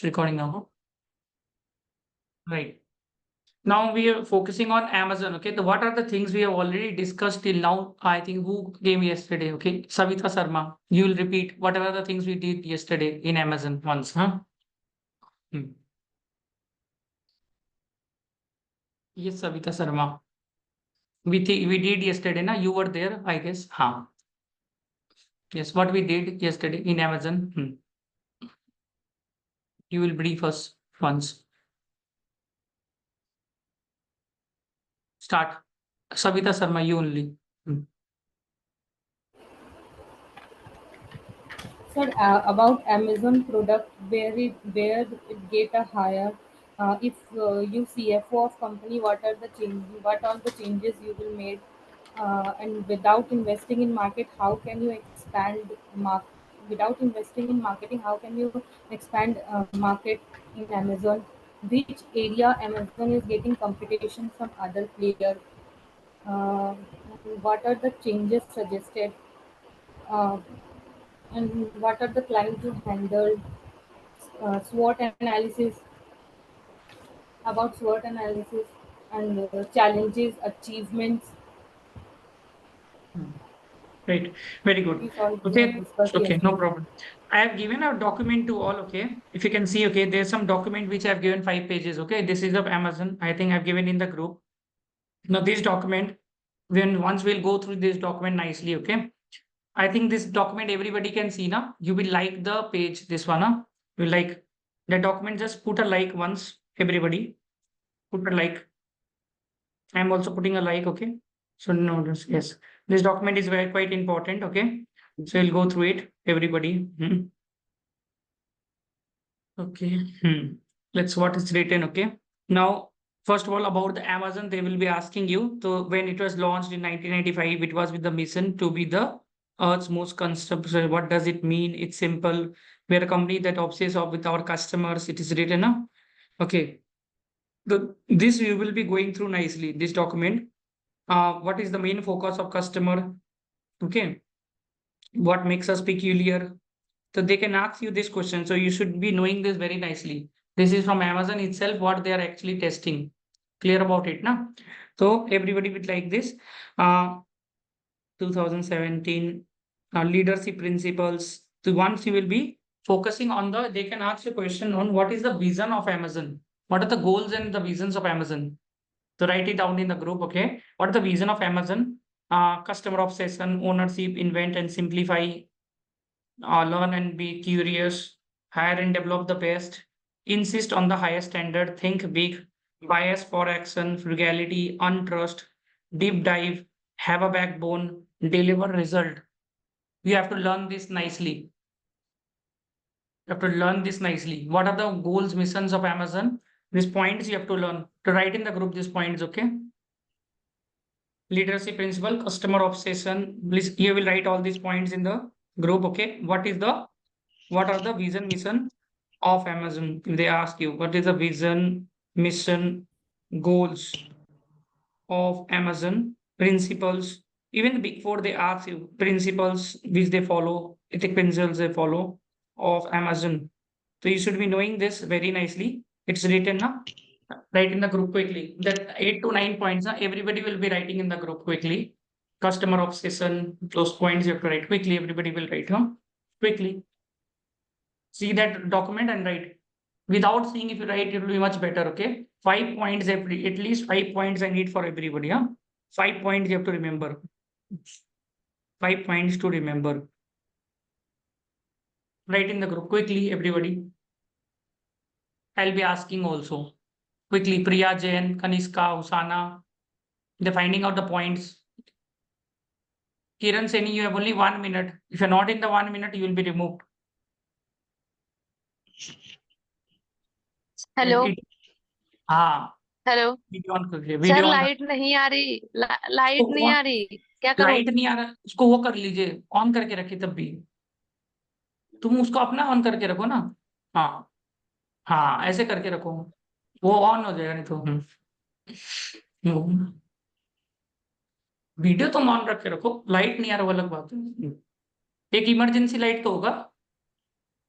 recording now. Right. Now we are focusing on Amazon. Okay. So what are the things we have already discussed till now? I think who came yesterday? Okay. Savita Sharma. You will repeat whatever the things we did yesterday in Amazon once. Huh? Yes, Savita Sharma. We did yesterday, na? You were there, I guess. Huh. Yes, what we did yesterday in Amazon. You will brief us once. Start. Savita Sharma, you only. Sir, about Amazon product, where it get a higher. If you CFO of company, what are the changes you will make, and without investing in market, how can you expand without investing in marketing, how can you expand market in Amazon? Which area Amazon is getting competition from other player? Uh, what are the changes suggested? Uh, and what are the clients you handle? SWOT analysis, about SWOT analysis, and challenges, achievements. Right. Very good. These all we have Okay. discussed Okay. No yesterday. problem. I have given a document to all. Okay. If you can see, okay, there's some document which I've given 5 pages. Okay. This is of Amazon. I think I've given in the group. Now, this document, when once we'll go through this document nicely. Okay. I think this document everybody can see now. You will like the page, this one. Huh? You like the document, just put a like once, everybody. Put a like. I'm also putting a like, okay? So no, yes. This document is very quite important, okay? So we'll go through it, everybody. Okay. Let's what is written, okay? Now, first of all, about the Amazon, they will be asking you. So when it was launched in 1995, it was with the mission to be the Earth's most consumption. What does it mean? It's simple. We're a company that obsesses with our customers. It is written up. Okay. This you will be going through nicely, this document. What is the main focus of customer? Okay. What makes us peculiar? So they can ask you this question. So you should be knowing this very nicely. This is from Amazon itself, what they are actually testing. Clear about it, na? So everybody would like this. 2017 leadership principles. So once you will be focusing on they can ask you a question on what is the vision of Amazon? What are the goals and the visions of Amazon? So write it down in the group, okay? What is the vision of Amazon? Customer obsession, ownership, invent and simplify, learn and be curious, hire and develop the best, insist on the highest standard, think big, bias for action, frugality, untrust, deep dive, have a backbone, deliver result. You have to learn this nicely. You have to learn this nicely. What are the goals, missions of Amazon? These points you have to learn. To write in the group these points, okay? Leadership principle, customer obsession. Please, you will write all these points in the group, okay? What are the vision, mission of Amazon? If they ask you, what is the vision, mission, goals of Amazon, principles, even the big four, they ask you principles which they follow, ethic principles they follow of Amazon. So you should be knowing this very nicely. It's written now. Write in the group quickly. That 8 to 9 points, everybody will be writing in the group quickly. Customer obsession, those points you have to write quickly. Everybody will write, huh? Quickly. See that document and write. Without seeing, if you write, it will be much better. Okay. 5 points at least 5 points I need for everybody. Huh? 5 points you have to remember. 5 points to remember. Write in the group quickly, everybody. I'll be asking also. Quickly, Priya Jain, Kaniska, Usana. They're finding out the points. Kiran Seni, you have only 1 minute. If you're not in the 1 minute, you will be removed. Hello हाँ hello video on कर लीजिए sir video on light नहीं आ रही light नहीं आ रही क्या करूं light नहीं आ रहा उसको वो कर लीजिए ऑन करके रखिए तब भी तुम उसको अपना ऑन करके रखो ना हाँ हाँ ऐसे करके रखो वो ऑन हो जाएगा नहीं तो वीडियो तुम ऑन रख के रखो लाइट नहीं आ रहा वो अलग बात है एक इमरजेंसी लाइट तो होगा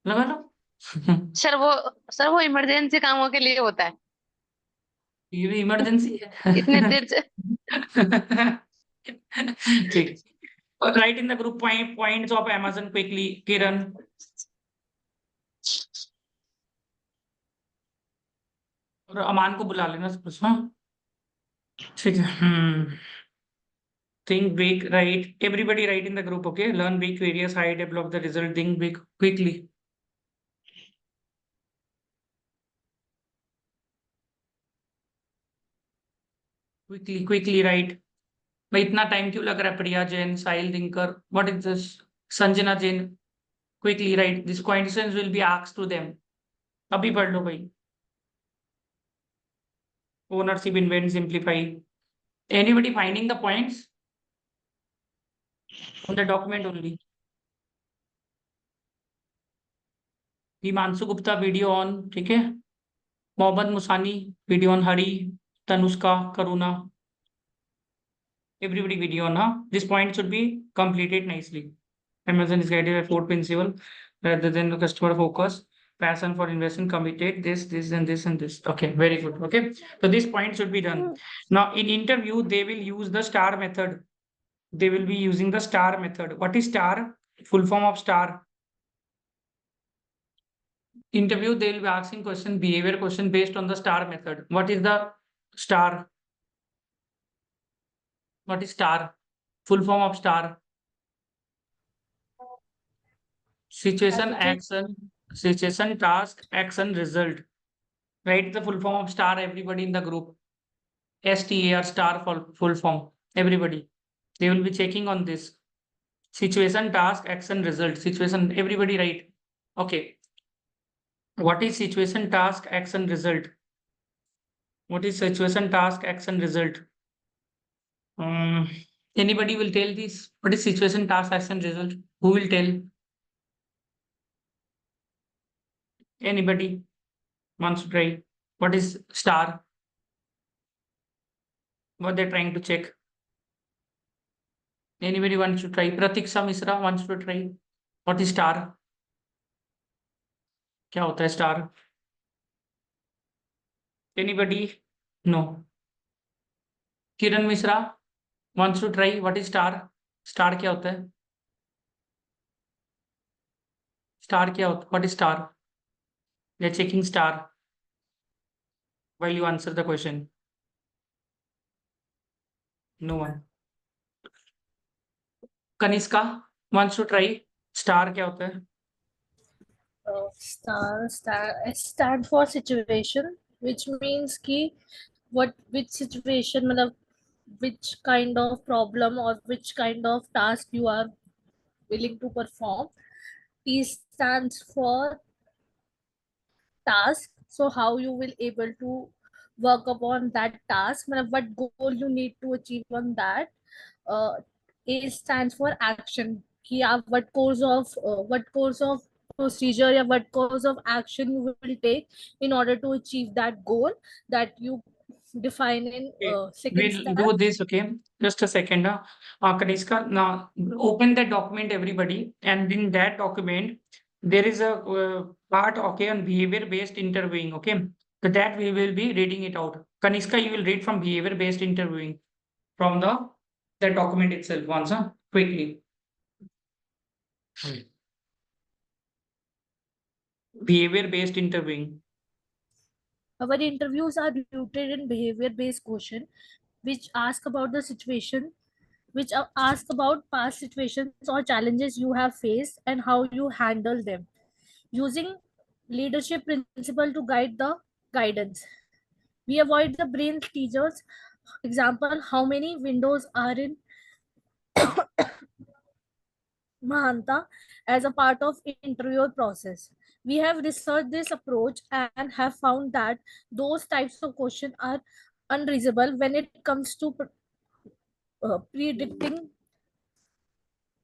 लगा लो सर वो इमरजेंसी कामों के लिए होता है। ये भी इमरजेंसी इतने है। देर से ठीक। Write in the group points of Amazon quickly, Kiran. और अमान को बुला लेना सब। हाँ ठीक है। Think big, right? Everybody write in the group, okay? Learn big, various high, develop the result, think big quickly. Quickly write. भाई इतना टाइम क्यों लग रहा है? प्रिया जैन, साहिल Dinkar, what is this? Sanjana Jain, quickly write. This questions will be asked to them. अभी पढ़ लो भाई. Ownership, invent, simplify. Anybody finding the points on the document only? Himanshu Gupta video on, ठीक है? Mohammad Musani video on, Hari, Tanushka, Karuna, everybody video on, huh? This point should be completed nicely. Amazon is guided by four principle rather than the customer focus, passion for investment, committed, this and this and this. Okay, very good. Okay, so this point should be done. Now in interview they will use the star method. They will be using the star method. What is star? Full form of star. Interview they will be asking question, behavior question based on the star method. What is the star? What is star? Full form of star. Situation, action, situation, task, action, result. Write the full form of star, everybody in the group. STAR, star full form. Everybody. They will be checking on this. Situation, task, action, result. Situation, everybody write. Okay. What is situation, task, action, result? What is situation, task, action, result? Anybody will tell this? What is situation, task, action, result? Who will tell? Anybody wants to try? What is star? What they're trying to check? Anybody wants to try? Pratiksha Misra wants to try. What is star? क्या होता है star? Anybody? No. Kiran Mishra wants to try. What is star? Star क्या होता है? Star क्या होता है? What is star? They're checking star while you answer the question. No one. Kanishka wants to try. Star क्या होता है? stand for situation, which means ki which situation, matlab which kind of problem or which kind of task you are willing to perform. T stands for task, so how you will able to work upon that task, matlab what goal you need to achieve on that. A stands for action, कि आप what course of procedure या what course of action you will take in order to achieve that goal that you define in second We'll step. do this, okay? Just a second. Kanishka, now open that document, everybody, and in that document there is a part, okay, on behavior-based interviewing, okay? So that we will be reading it out. Kanishka, you will read from behavior-based interviewing from the document itself once, quickly. Behavior-based interviewing. Our interviews are rooted in behavior-based question, which ask about the situation, which ask about past situations or challenges you have faced and how you handle them, using leadership principle to guide the guidance. We avoid the brain teasers. Example, how many windows are in Mahanta as a part of interview process. We have researched this approach and have found that those types of questions are unreasonable when it comes to predicting.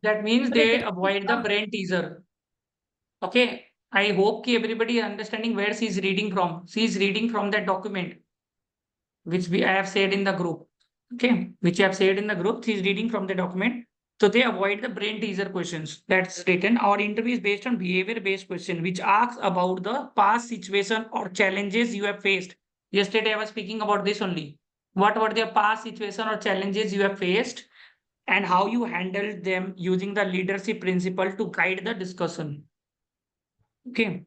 That means they avoid the brain teaser. Okay. I hope ki everybody is understanding where she is reading from. She is reading from that document, which I have shared in the group. Okay. Which I have shared in the group. She is reading from the document. So they avoid the brain teaser questions. That's written. Our interview is based on behavior-based question, which asks about the past situation or challenges you have faced. Yesterday, I was speaking about this only. What were the past situation or challenges you have faced and how you handled them using the leadership principle to guide the discussion. Okay.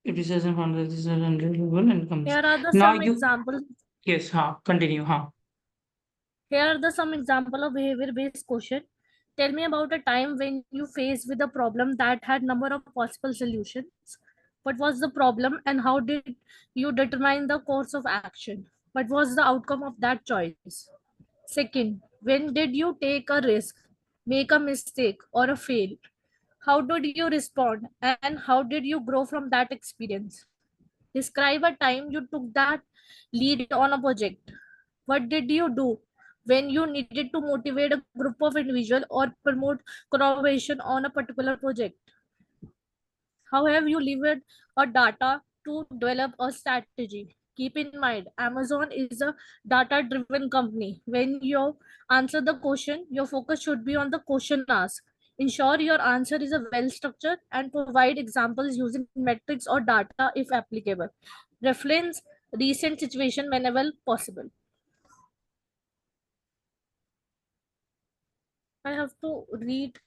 It is as a hundred, this is 100 and comes. Here are the Now some you, examples. yes, continue, Here are the some example of behavior-based question. Tell me about a time when you faced with a problem that had number of possible solutions. What was the problem and how did you determine the course of action? What was the outcome of that choice? Second, when did you take a risk, make a mistake, or a fail? How did you respond and how did you grow from that experience? Describe a time you took that lead on a project. What did you do when you needed to motivate a group of individuals or promote collaboration on a particular project? How have you leveraged a data to develop a strategy? Keep in mind, Amazon is a data-driven company. When you answer the question, your focus should be on the question asked. Ensure your answer is a well-structured and provide examples using metrics or data if applicable. Reference recent situation whenever possible. I have to read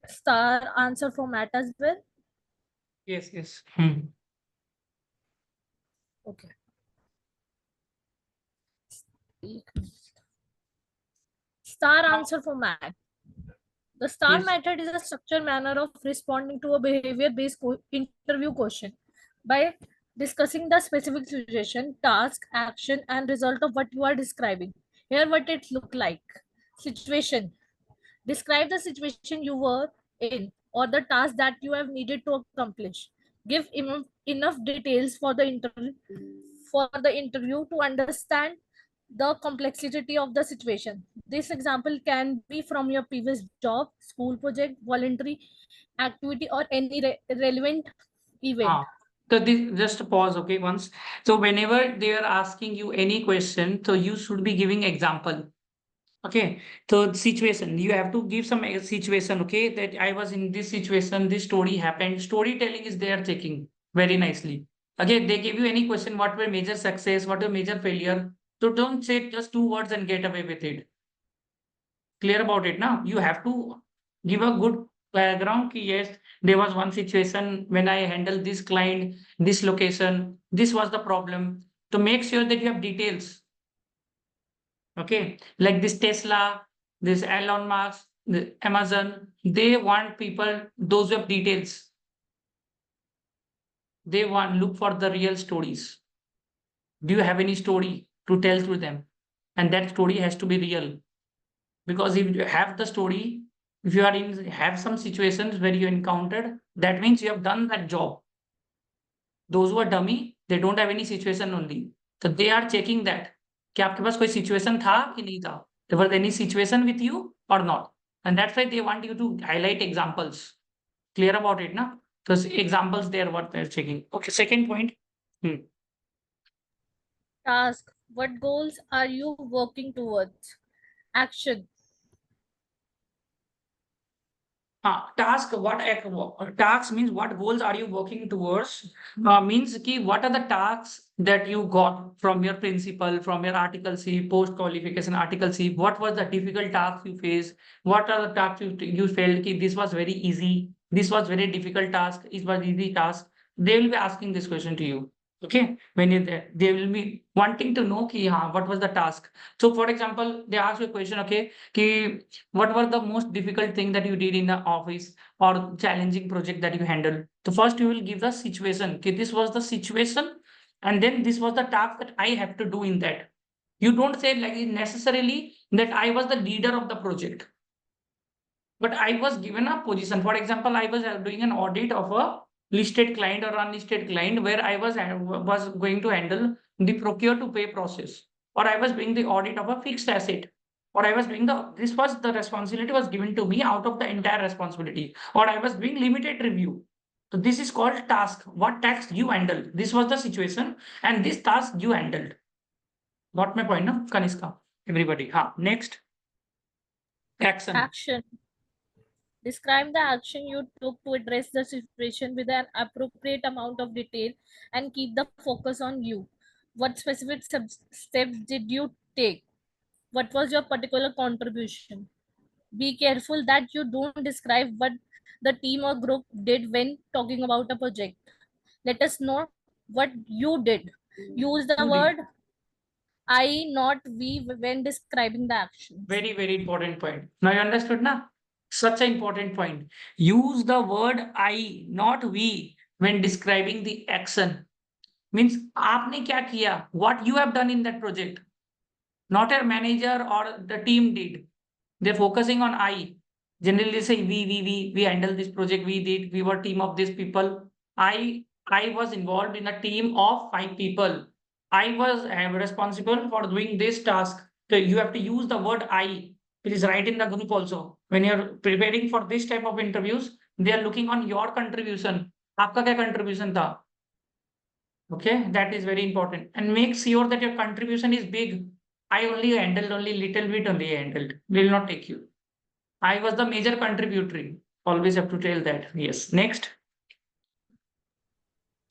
star answer format as well. Yes, yes. Okay. Star answer format. The STAR Yes. method is a structured manner of responding to a behavior-based interview question by discussing the specific situation, task, action, and result of what you are describing. Here, what it looked like. Situation. Describe the situation you were in or the task that you have needed to accomplish. Give enough details for the interview to understand the complexity of the situation. This example can be from your previous job, school project, voluntary activity, or any relevant event. So this, just pause, okay, once. So whenever they are asking you any question, so you should be giving example. Okay, so situation, you have to give some situation, okay, that I was in this situation, this story happened. Storytelling is they are checking very nicely. Okay, they give you any question, what were major success, what were major failure. So don't say just 2 words and get away with it. Clear about it now. You have to give a good background. Ki yes, there was one situation when I handled this client, this location, this was the problem. To make sure that you have details. Okay, like this Tesla, this Elon Musk, the Amazon, they want people, those who have details. They want look for the real stories. Do you have any story to tell to them? And that story has to be real. Because if you have the story, if you are in have some situations where you encountered, that means you have done that job. Those who are dummy, they don't have any situation only. So they are checking that कि आपके पास कोई situation था कि नहीं था. There was any situation with you or not. And that's why they want you to highlight examples. Clear about it, na? Because examples there what they're checking. Okay, second point. Task. What goals are you working towards? Action. Task, task means what goals are you working towards? Means ki what are the tasks that you got from your principal, from your Article C, post qualification Article C? What was the difficult tasks you faced? What are the tasks you felt ki this was very easy, this was very difficult task, it was easy task? They will be asking this question to you. Okay, when you're there, they will be wanting to know ki what was the task. So, for example, they ask you a question, okay, ki what were the most difficult thing that you did in the office or challenging project that you handled? So first you will give the situation. Okay, this was the situation, and then this was the task that I have to do in that. You don't say like necessarily that I was the leader of the project, but I was given a position. For example, I was doing an audit of a listed client or unlisted client where I was going to handle the procure to pay process, or I was doing the audit of a fixed asset, or I was doing this was the responsibility was given to me out of the entire responsibility, or I was doing limited review. So this is called task. What task you handled? This was the situation, and this task you handled. Got my point, no, Kaniska? Everybody. Next. Action. Action. Describe the action you took to address the situation with an appropriate amount of detail and keep the focus on you. What specific steps did you take? What was your particular contribution? Be careful that you don't describe what the team or group did when talking about a project. Let us know what you did. Use the You did. word I, not we, when describing the actions. Very, very important point. Now you understood, na? Such an important point. Use the word I, not we, when describing the action. Means आपने क्या किया? What you have done in that project. Not your manager or the team did. They're focusing on I. Generally they say we handle this project, we did, we were team of these people. I was involved in a team of 5 people. I was responsible for doing this task. So you have to use the word I. It is right in the group also. When you're preparing for this type of interviews, they are looking on your contribution. आपका क्या contribution था? Okay, that is very important. And make sure that your contribution is big. I only handled only little bit only handled. Will not take you. I was the major contributory. Always have to tell that. Yes. Next.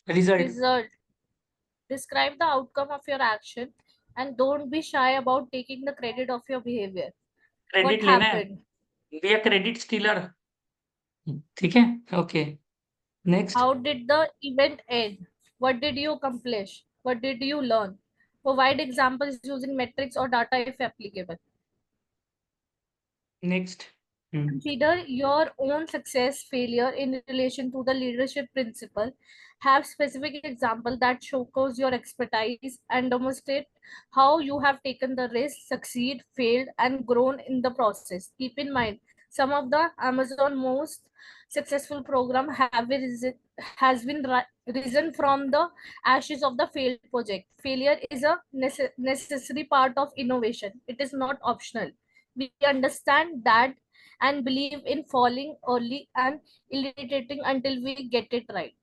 Result. Result. Describe the outcome of your action and don't be shy about taking the credit of your behavior. Credit What लेना है. happened? Be a credit stealer. ठीक है? Okay. Next. How did the event end? What did you accomplish? What did you learn? Provide examples using metrics or data if applicable. Next. Consider your own success failure in relation to the leadership principle. Have specific example that showcase your expertise and demonstrate how you have taken the risk, succeed, failed, and grown in the process. Keep in mind, some of the Amazon most successful program has been risen from the ashes of the failed project. Failure is a necessary part of innovation. It is not optional. We understand that and believe in falling early and irritating until we get it right.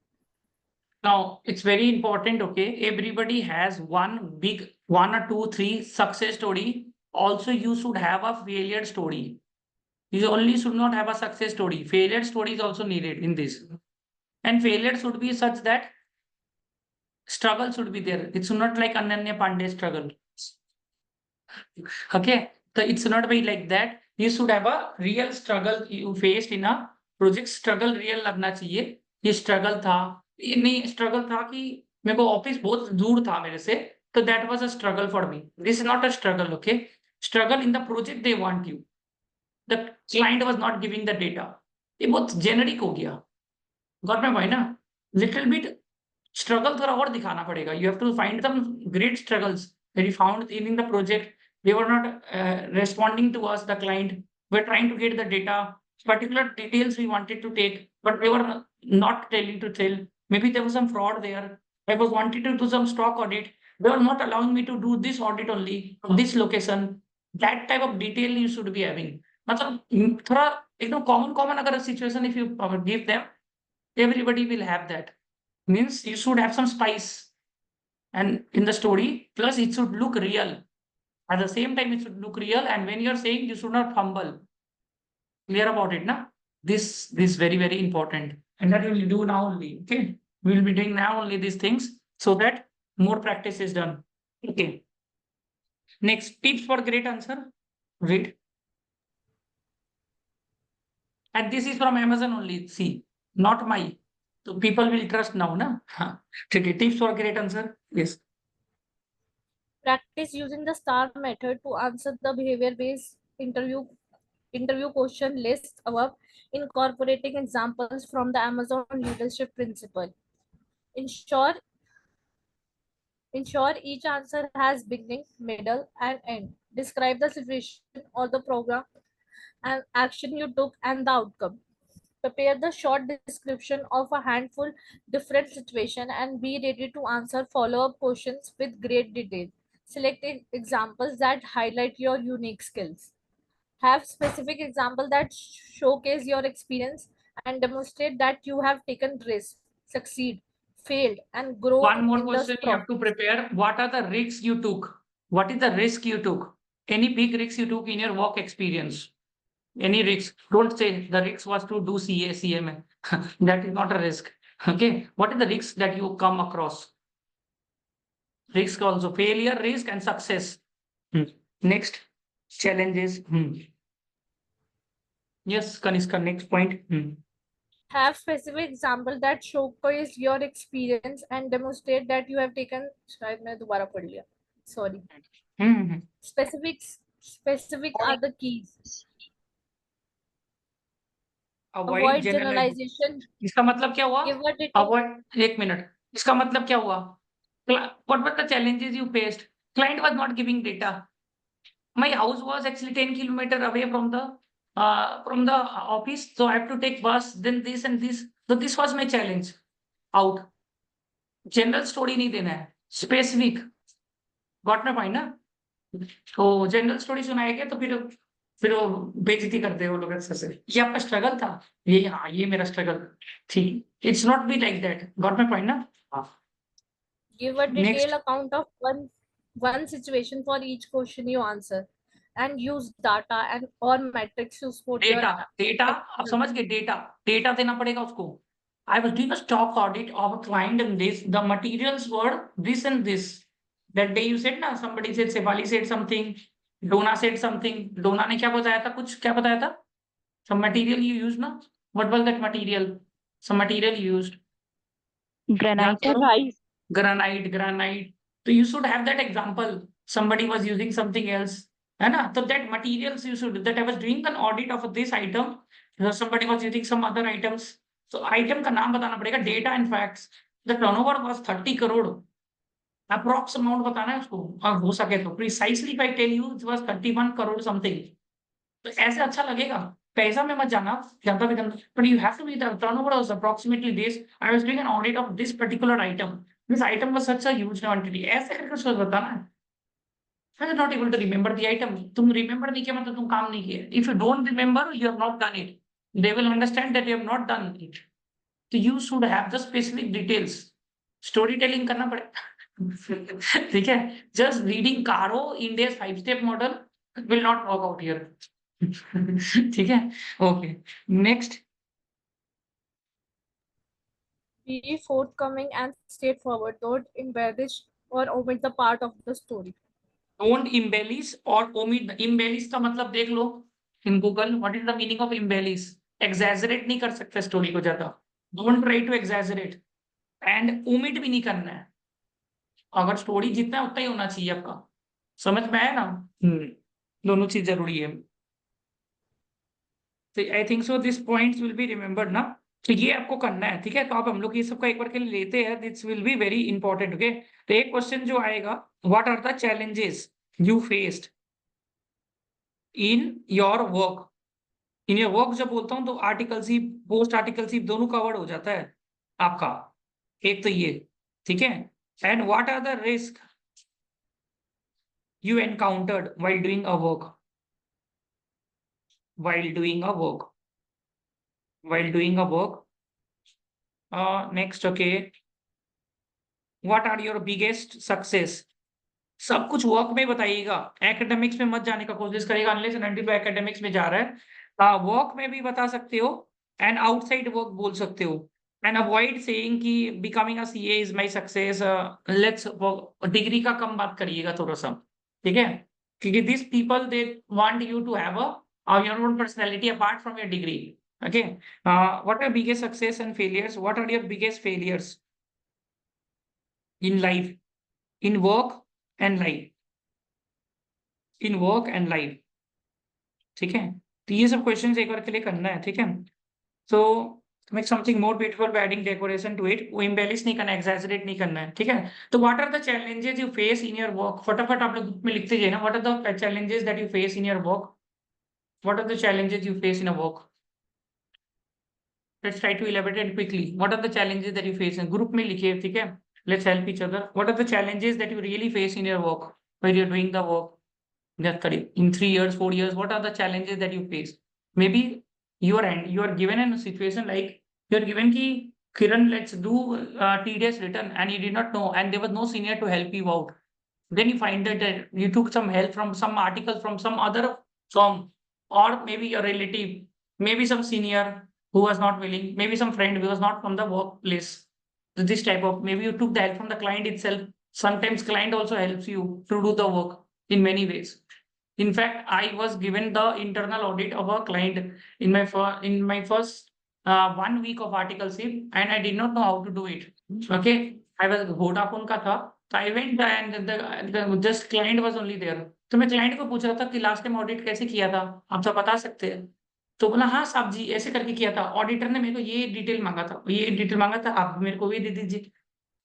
Now, it's very important, okay? Everybody has one big, 1 or 2, 3 success story. Also, you should have a failure story. You only should not have a success story. Failure story is also needed in this. And failure should be such that struggle should be there. It's not like Ananya Pandey struggle. Okay? So it's not be like that. You should have a real struggle you faced in a project. Struggle real लगना चाहिए. ये struggle था. ये नहीं struggle था कि मेरे को ऑफिस बहुत दूर था मेरे से. So that was a struggle for me. This is not a struggle, okay? Struggle in the project they want you. The client was not giving the data. ये बहुत generic हो गया. Got my point ना? Little bit struggle थोड़ा और दिखाना पड़ेगा. You have to find some great struggles that you found in the project. They were not responding to us, the client. We're trying to get the data, particular details we wanted to take, but they were not telling to tell. Maybe there was some fraud there. I was wanted to do some stock audit. They were not allowing me to do this audit only of this location. That type of detail you should be having. मतलब थोड़ा एकदम common अगर situation if you give them, everybody will have that. Means you should have some spice and in the story, plus it should look real. At the same time, it should look real. And when you're saying, you should not fumble. Clear about it, na? This very, very important. And that we will do now only. Okay. We will be doing now only these things so that more practice is done. Okay. Next, tips for great answer. Read. And this is from Amazon only. See, not my. So people will trust now, na? Okay. Tips for great answer. Yes. Practice using the STAR method to answer the behavior-based interview question list above, incorporating examples from the Amazon leadership principle. Ensure each answer has beginning, middle, and end. Describe the situation or the program and action you took and the outcome. Prepare the short description of a handful different situation and be ready to answer follow-up questions with great detail. Select examples that highlight your unique skills. Have specific examples that showcase your experience and demonstrate that you have taken risks, succeed, failed, and grown. One more in the question you have to prepare. What are the risks you took? What is the risk you took? Any big risks you took in your work experience? any risk. Don't say the risk was to do CA, CMA. That is not a risk. Okay. What is the risk that you come across? Risk also, failure, risk, and success. Next, challenges. Yes, Kanishka, next point. Have specific example that showcase your experience and demonstrate that you have taken. शायद मैंने दोबारा पढ़ लिया. Sorry. Specific are the keys. Avoid generalization. इसका मतलब क्या हुआ? Give a detail. Avoid. एक मिनट. इसका मतलब क्या हुआ? What were the challenges you faced? Client was not giving data. My house was actually 10 kilometers away from the office, so I have to take bus, then this and this. So this was my challenge. Out. General story नहीं देना है. Specific. Got my point ना? तो general story सुनाएंगे तो फिर वो बेइज्जती करते हैं वो लोग अक्सर से. ये आपका स्ट्रगल था. ये मेरा स्ट्रगल थी. It's not be like that. Got my point ना? Give a Next. detailed account of one situation for each question you answer, and use data and or metrics to support your. Data आप समझ गए. Data देना पड़ेगा उसको. I was doing a stock audit of a client and this, the materials were this and this. That day you said ना, somebody said, Shefali said something, Donna said something. Donna ने क्या बताया था? कुछ क्या बताया था? Some material you used ना? What was that material? Some material you used. Granite. Granite. So you should have that example. Somebody was using something else. है ना? So that materials you should, that I was doing an audit of this item. So somebody was using some other items. So item का नाम बताना पड़ेगा. Data and facts. The turnover was 30 crore. Approx amount बताना है उसको. और हो सके तो precisely if I tell you it was 31 crore something. तो ऐसे अच्छा लगेगा. पैसा में मत जाना ज्यादा भी गंदा. But you have to be the turnover was approximately this. I was doing an audit of this particular item. This item was such a huge quantity. ऐसे करके उसको बताना है. I was not able to remember the item. तुम remember नहीं किया मतलब तुम काम नहीं किया. If you don't remember, you have not done it. They will understand that you have not done it. So you should have the specific details. Storytelling करना पड़ेगा. ठीक है. Just reading Caro India's 5-step model will not work out here. ठीक है. Okay. Next. Be forthcoming and straightforward. Don't embellish or omit the part of the story. Don't embellish or omit. Embellish का मतलब देख लो in Google. What is the meaning of embellish? Exaggerate नहीं कर सकते story को ज्यादा. Don't try to exaggerate. And omit भी नहीं करना है. अगर स्टोरी जितना है उतना ही होना चाहिए आपका. समझ में आया ना? दोनों चीज जरूरी है. तो I think so this points will be remembered ना. तो ये आपको करना है. ठीक है. तो आप हम लोग ये सबका एक बार के लिए लेते हैं. This will be very important. Okay. तो एक क्वेश्चन जो आएगा, what are the challenges you faced in your work. In your work जब बोलता हूं तो आर्टिकलशिप, पोस्ट आर्टिकलशिप दोनों कवर्ड हो जाता है आपका. एक तो ये. ठीक है. And what are the risk you encountered while doing a work. Next, okay. What are your biggest success? सब कुछ वर्क में बताइएगा. एकेडमिक्स में मत जाने का कोशिश करेगा अनलेस एंड अनटिल एकेडमिक्स में जा रहा है. वर्क में भी बता सकते हो एंड आउटसाइड वर्क बोल सकते हो. एंड अवॉइड सेइंग कि becoming a CA is my success. Let's degree का कम बात करिएगा थोड़ा सा. ठीक है. क्योंकि this people they want you to have a your own personality apart from your degree. Okay. What are biggest success and failures? What are your biggest failures in life, in work and life, in work and life. ठीक है. तो ये सब questions एक बार के लिए करना है. ठीक है. सो make something more beautiful by adding decoration to it. वो embellish नहीं करना, exaggerate नहीं करना है. ठीक है. तो what are the challenges you face in your work? फटाफट आप लोग ग्रुप में लिखते जाइए ना. What are the challenges that you face in your work? What are the challenges you face in a work? Let's try to elaborate it quickly. What are the challenges that you face? Group में लिखिए. ठीक है. Let's help each other. What are the challenges that you really face in your work while you're doing the work? In 3 years, 4 years, what are the challenges that you face? Maybe you are given in a situation like you're given ki Kiran, let's do TDS return, and you did not know, and there was no senior to help you out. Then you find that you took some help from some article from some other firm, or maybe your relative, maybe some senior who was not willing, maybe some friend who was not from the workplace. So this type of, maybe you took the help from the client itself. Sometimes client also helps you to do the work in many ways. In fact, I was given the internal audit of a client in my first 1 week of articleship, and I did not know how to do it. Okay, I was Vodafone का था, so I went and the just client was only there. तो मैं client को पूछ रहा था कि last time audit कैसे किया था, आप सब बता सकते हैं? तो बोला हाँ साहब जी ऐसे करके किया था, ऑडिटर ने मेरे को ये डिटेल मांगा था, आप मेरे को ये दे दीजिए।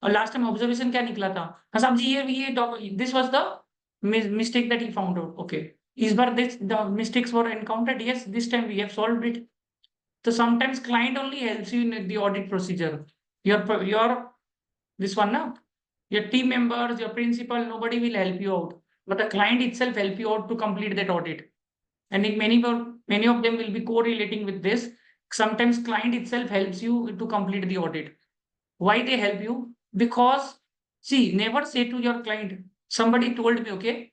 और लास्ट टाइम ऑब्जर्वेशन क्या निकला था? हाँ साहब जी ये this was the mistake that he found out. Okay, is but this the mistakes were encountered? Yes, this time we have solved it. So sometimes client only helps you in the audit procedure. Your this one now, your team members, your principal, nobody will help you out, but the client itself help you out to complete that audit. And in many of them will be correlating with this. Sometimes client itself helps you to complete the audit. Why they help you? Because see, never say to your client, somebody told me, okay,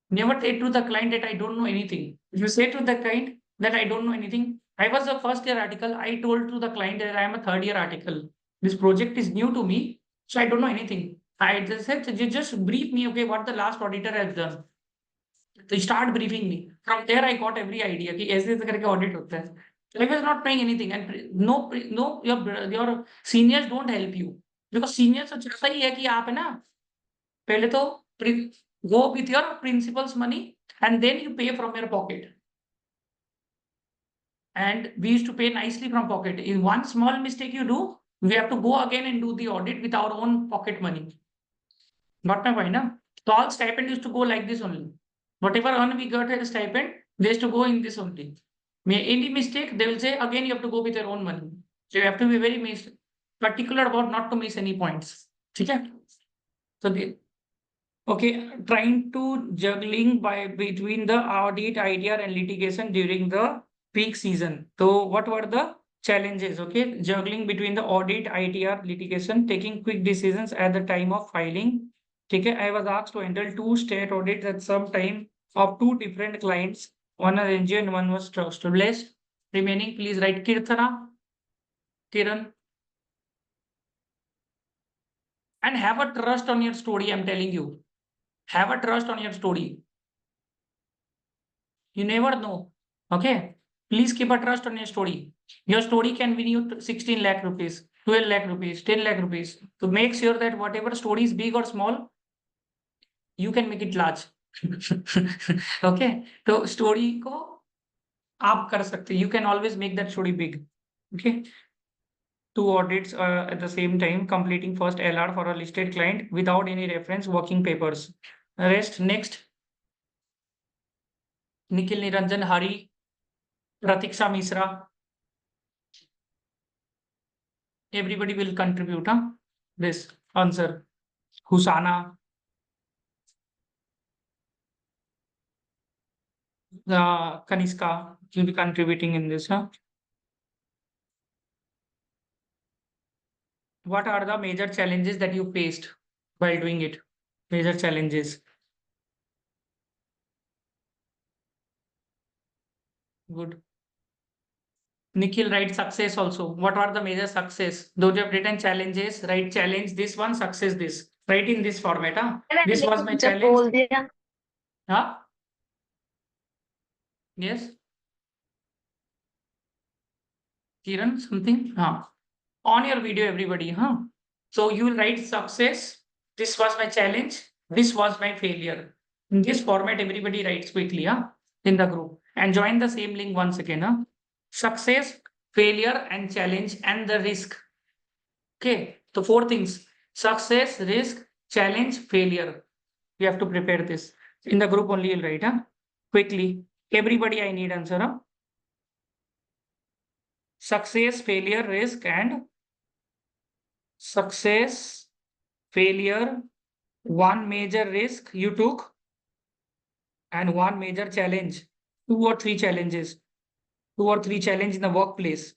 never say to the client that I don't know anything. If you say to the client that I don't know anything, I was a first year article, I told to the client that I am a third year article. This project is new to me, so I don't know anything. I just said, you just brief me, okay, what the last auditor has done. So start briefing me. From there, I got every idea कि ऐसे ऐसे करके audit होता है. I was not knowing anything, and no, your seniors don't help you, because seniors तो चाहता ही है कि आप है ना पहले तो go with your principal's money and then you pay from your pocket. And we used to pay nicely from pocket. In one small mistake you do, we have to go again and do the audit with our own pocket money. Got my point, na? So all stipend used to go like this only. Whatever earn we got as a stipend, they used to go in this only. Any mistake, they will say again you have to go with your own money. So you have to be very particular about not to miss any points. Okay? So okay, trying to juggling between the audit idea and litigation during the peak season. So what were the challenges? Okay, juggling between the audit, ITR, litigation, taking quick decisions at the time of filing. Okay, I was asked to handle 2 state audits at some time of 2 different clients. One was NGO and one was trust-based. Remaining, please write Kirtana, Kiran. And have a trust on your story, I'm telling you. Have a trust on your story. You never know. Okay. Please keep a trust on your story. Your story can win you 16 lakh rupees, 12 lakh rupees, 10 lakh rupees. So make sure that whatever story is big or small, you can make it large. Okay. So story ko aap kar sakte. You can always make that story big. Okay. 2 audits at the same time, completing first LR for a listed client without any reference working papers. Rest next. Nikhil Niranjan Hari, Pratiksha Misra. Everybody will contribute, huh? This answer. Husana. Kaniska will be contributing in this, huh? What are the major challenges that you faced while doing it? Major challenges. Good. Nikhil, write success also. What are the major success? Those who have written challenges, write challenge this one, success this. Write in this format, huh? This was my जब challenge. बोल दिया Huh? Yes. Kiran, something? Huh. On your video, everybody, huh? So you will write success. This was my challenge. This was my failure. In this format, everybody writes quickly, huh? In the group. And join the same link once again, huh? Success, failure, and challenge, and the risk. Okay. So 4 things: success, risk, challenge, failure. You have to prepare this. In the group only you'll write, huh? Quickly. Everybody, I need answer, huh? Success, failure, risk, and success, failure, one major risk you took, and one major challenge, 2 or 3 challenges, 2 or 3 challenge in the workplace.